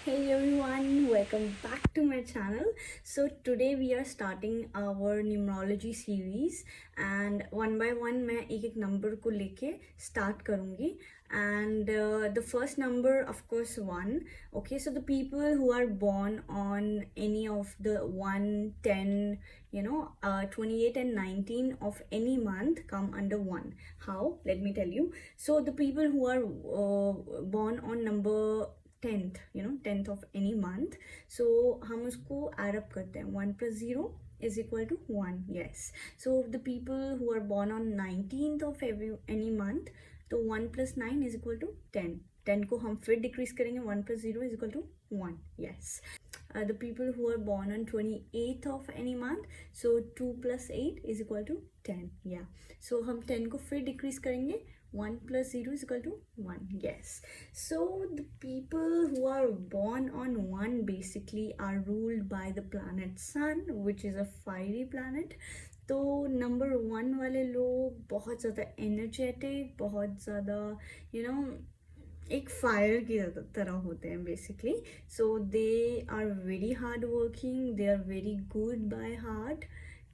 Hey everyone, welcome back to my channel. So today we are starting our numerology series and one by one मैं एक एक number को लेके start करूँगी and the first number of course 1. Okay, so the people who are born on any of the 1, 10, 28 and 19 of any month come under 1. How? Let me tell you. So the people who are born on number 10th of any month, so हम उसको add up करते हैं 1 plus 0 is equal to 1. Yes, so the people who are born on 19th of any month, तो 1 plus 9 is equal to 10. 10 को हम फिर decrease करेंगे 1 plus 0 is equal to 1. Yes, the people who are born on 28th of any month, so 2 plus 8 is equal to 10. Yeah, so हम 10 को फिर decrease करेंगे 1 plus 0 is equal to 1. Yes, so the people who are born on 1 basically are ruled by the planet sun, which is a fiery planet. तो number 1 वाले लोग बहुत ज़्यादा energetic, बहुत ज़्यादा एक फायर की तरह होते हैं basically. So they are very hard working, they are very good by heart.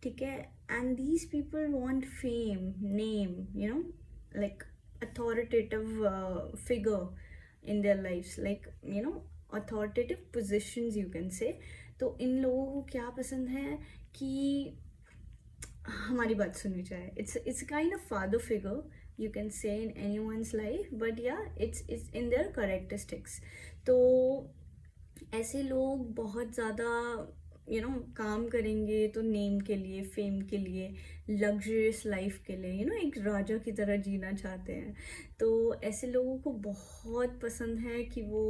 ठीक है, and these people want fame, name, like authoritative figure in their lives, like authoritative positions you can say. तो इन लोगों को क्या पसंद है कि हमारी बात सुननी चाहिए. It's kind of father figure you can say in anyone's life, but yeah, it's in their characteristics. तो ऐसे लोग बहुत ज़्यादा काम करेंगे तो नेम के लिए, फेम के लिए, लग्जरियस लाइफ के लिए, एक राजा की तरह जीना चाहते हैं. तो ऐसे लोगों को बहुत पसंद है कि वो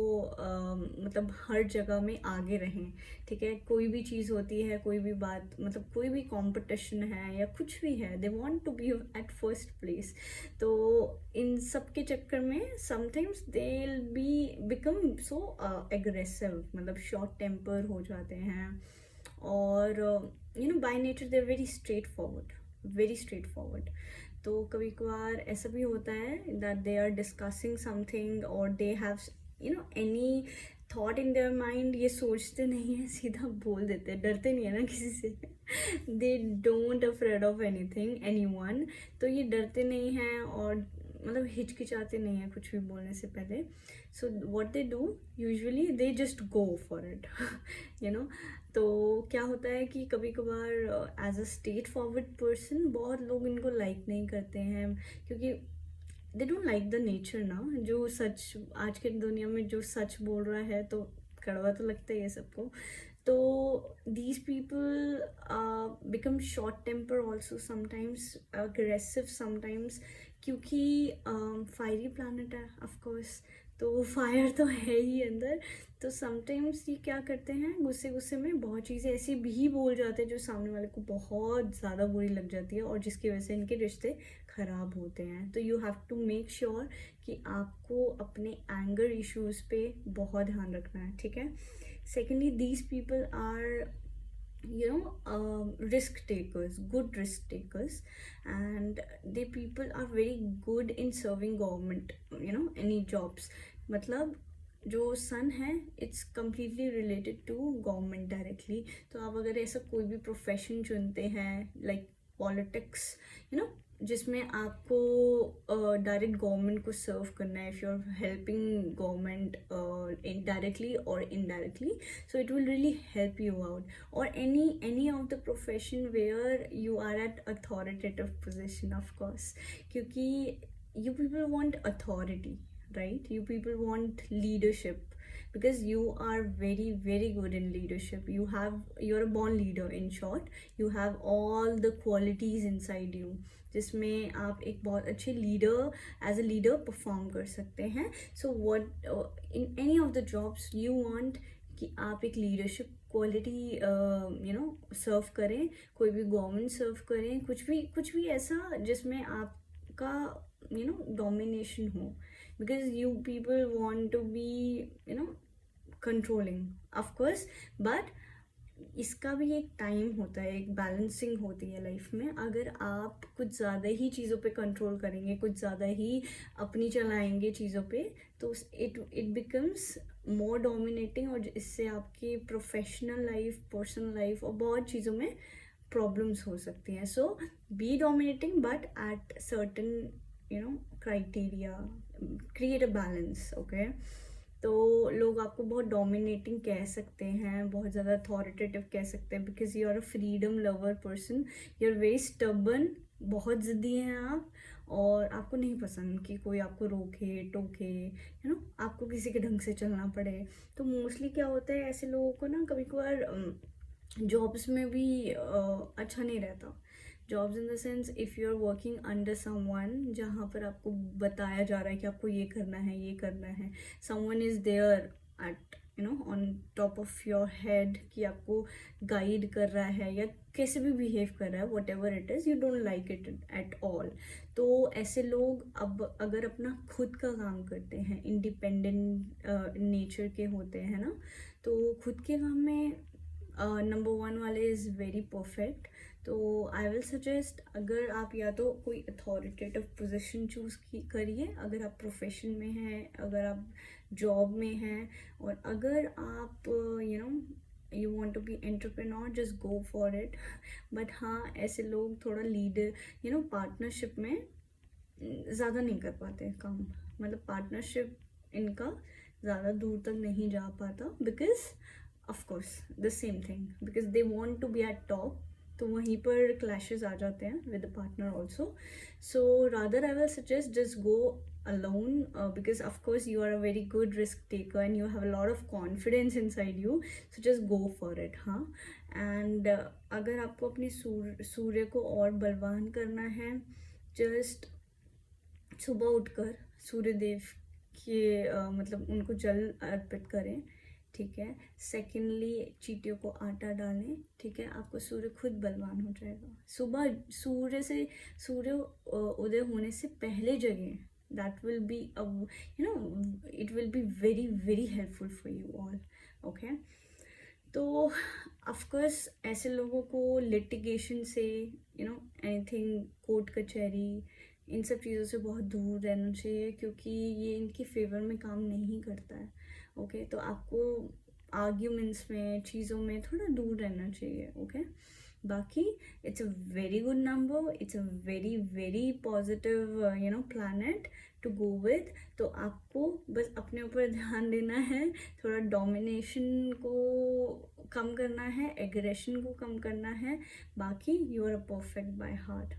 मतलब हर जगह में आगे रहें. ठीक है, कोई भी चीज़ होती है, कोई भी बात, मतलब कोई भी कंपटीशन है या कुछ भी है, they want to be at first place. तो इन सब के चक्कर में sometimes they will be become so aggressive, मतलब शॉर्ट टेम्पर हो जाते हैं. और by nature they are very straightforward. तो कभी कभार ऐसा भी होता है that they are discussing something और they have any thought in their mind. ये सोचते नहीं है, सीधा बोल देते हैं, डरते नहीं है ना किसी से. They don't afraid of anything, anyone. तो ये डरते नहीं हैं और मतलब हिचकिचाते नहीं हैं कुछ भी बोलने से पहले. So what they do usually, they just go for it. तो क्या होता है कि कभी कभार as a straightforward person बहुत लोग इनको लाइक नहीं करते हैं, क्योंकि they don't like the nature ना. जो सच आज के दुनिया में जो सच बोल रहा है तो कड़वा तो लगता है ये सबको. तो these people become short temper also sometimes, aggressive sometimes, क्योंकि फायरी प्लानट है ऑफ कोर्स, तो फायर तो है ही अंदर. तो समटाइम्स ये क्या करते हैं, गुस्से गुस्से में बहुत चीज़ें ऐसी भी बोल जाते हैं जो सामने वाले को बहुत ज़्यादा बुरी लग जाती है और जिसकी वजह से इनके रिश्ते ख़राब होते हैं. तो you have to make sure कि आपको अपने एंगर इश्यूज़ पे बहुत ध्यान रखना है. ठीक है. Secondly, these people are risk takers, good risk takers, and they people are very good in serving government, any jobs. मतलब जो सन है it's completely related to government directly. तो आप अगर ऐसा कोई भी प्रोफेशन चुनते हैं लाइक पॉलिटिक्स, जिसमें आपको डायरेक्ट गवर्नमेंट को सर्व करना है, if you are helping government directly और indirectly, so it will really help you out. और any of the profession where you are at authoritative position of course, क्योंकि you people want authority, right? You people want leadership because you are very good in leadership. You're a born leader. In short, you have all the qualities inside you जिसमें आप एक बहुत अच्छे leader, as a leader perform कर सकते हैं. So what in any of the jobs you want कि आप एक लीडरशिप क्वालिटी सर्व करें, कोई भी गवर्नमेंट सर्व करें, कुछ भी ऐसा जिसमें आपका डोमिनेशन हो, because you people want to be controlling of course, but इसका भी एक टाइम होता है, एक बैलेंसिंग होती है लाइफ में. अगर आप कुछ ज़्यादा ही चीज़ों पे कंट्रोल करेंगे, कुछ ज़्यादा ही अपनी चलाएंगे चीज़ों पे, तो इट बिकम्स मोर डोमिनेटिंग, और इससे आपकी प्रोफेशनल लाइफ, पर्सनल लाइफ और बहुत चीज़ों में प्रॉब्लम्स हो सकती हैं. So be dominating but at certain criteria, create a balance. Okay, तो लोग आपको बहुत डोमिनेटिंग कह सकते हैं, बहुत ज़्यादा अथॉरिटेटिव कह सकते हैं, because you are a freedom lover person, you are very stubborn, बहुत ज़िद्दी हैं आप, और आपको नहीं पसंद कि कोई आपको रोके टोके, आपको किसी के ढंग से चलना पड़े. तो मोस्टली क्या होता है, ऐसे लोगों को ना कभी कभार जॉब्स में भी अच्छा नहीं रहता. Jobs in the sense, if you are working under someone, जहाँ पर आपको बताया जा रहा है कि आपको ये करना है, ये करना है, someone is there at on top of your head, कि आपको गाइड कर रहा है या कैसे भी बिहेव कर रहा है, what ever it is, you don't like it at all. तो ऐसे लोग अब अगर अपना खुद का काम करते हैं, इंडिपेंडेंट नेचर के होते हैं ना, तो खुद के काम में नंबर वन वाले इज़ वेरी परफेक्ट. तो आई विल सजेस्ट, अगर आप या तो कोई अथॉरिटेटिव पोजीशन चूज़ करिए, अगर आप प्रोफेशन में हैं, अगर आप जॉब में हैं, और अगर आप you want to be entrepreneur, just go for it. But हाँ, ऐसे लोग थोड़ा लीडर पार्टनरशिप में ज़्यादा नहीं कर पाते काम, मतलब पार्टनरशिप इनका ज़्यादा दूर तक नहीं जा पाता, because of course the same thing, because they want to be at top. तो वहीं पर क्लैशेस आ जाते हैं with the partner also. So rather I will suggest just go alone, because of course you are a very good risk taker and you have a lot of confidence inside you, so just go for it. हाँ, and अगर आपको अपने सूर्य को और बलवान करना है, just सुबह उठकर सूर्यदेव के मतलब उनको जल अर्पित करें, ठीक है. सेकेंडली, चींटियों को आटा डालें, ठीक है. आपको सूर्य खुद बलवान हो जाएगा. सुबह सूर्य उदय होने से पहले जगें. That will be it will be very very helpful for you all. Okay, तो ऑफकोर्स ऐसे लोगों को लिटिगेशन से, एनीथिंग, कोर्ट कचहरी, इन सब चीज़ों से बहुत दूर रहना चाहिए, क्योंकि ये इनकी फेवर में काम नहीं करता है. ओके, तो आपको आर्ग्यूमेंट्स में, चीज़ों में थोड़ा दूर रहना चाहिए. ओके, बाकी it's a very good number, it's a very very positive planet to go with. तो आपको बस अपने ऊपर ध्यान देना है, थोड़ा डोमिनेशन को कम करना है, एग्रेशन को कम करना है. बाकी you are a perfect by heart.